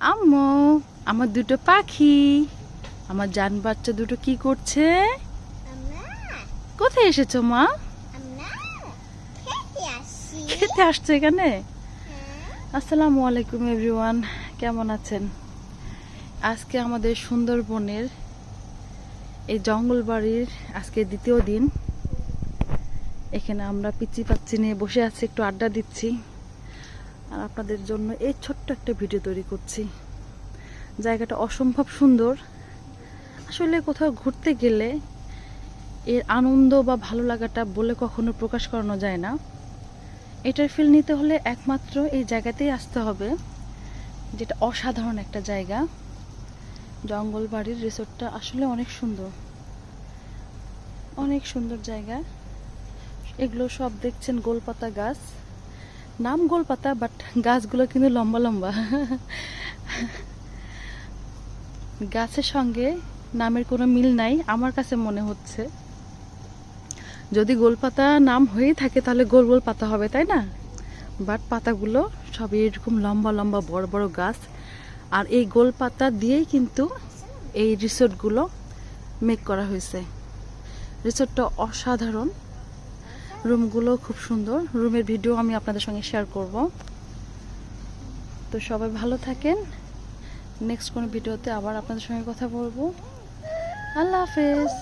আম্মু, আমার দুটো পাখি, আমার জান বাচ্চা দুটো কি করছে? কোথায় এসেছো মা? খেতে আসছো এখানে? আসসালামু আলাইকুম এভরিওয়ান, কেমন আছেন? আজকে আমাদের সুন্দরবনের এই জঙ্গল বাড়ির আজকে দ্বিতীয় দিন। এখানে আমরা পিচি পাচ্ছি নিয়ে বসে আছি, একটু আড্ডা দিচ্ছি আর আপনাদের জন্য এই ছোট্ট একটা ভিডিও তৈরি করছি। জায়গাটা অসম্ভব সুন্দর। আসলে কোথাও ঘুরতে গেলে এর আনন্দ বা ভালো লাগাটা বলে কখনো প্রকাশ করানো যায় না। এটার ফিল নিতে হলে একমাত্র এই জায়গাতেই আসতে হবে, যেটা অসাধারণ একটা জায়গা। জঙ্গল বাড়ির রিসোর্টটা আসলে অনেক সুন্দর, অনেক সুন্দর জায়গা। এগুলো সব দেখছেন গোলপাতা গাছ, নাম গোলপাতা, বাট গাছগুলো কিন্তু লম্বা লম্বা। গাছের সঙ্গে নামের কোনো মিল নাই আমার কাছে মনে হচ্ছে। যদি গোলপাতা নাম হয়েই থাকে তাহলে গোল গোল পাতা হবে, তাই না? বাট পাতাগুলো সব এরকম লম্বা লম্বা বড় বড় গাছ, আর এই গোলপাতা দিয়েই কিন্তু এই রিসোর্টগুলো মেক করা হয়েছে। রিসোর্টটা অসাধারণ, রুমগুলো খুব সুন্দর। রুমের ভিডিও আমি আপনাদের সঙ্গে শেয়ার করব। তো সবাই ভালো থাকেন, নেক্সট কোনো ভিডিওতে আবার আপনাদের সঙ্গে কথা বলবো। আল্লাহ হাফেজ।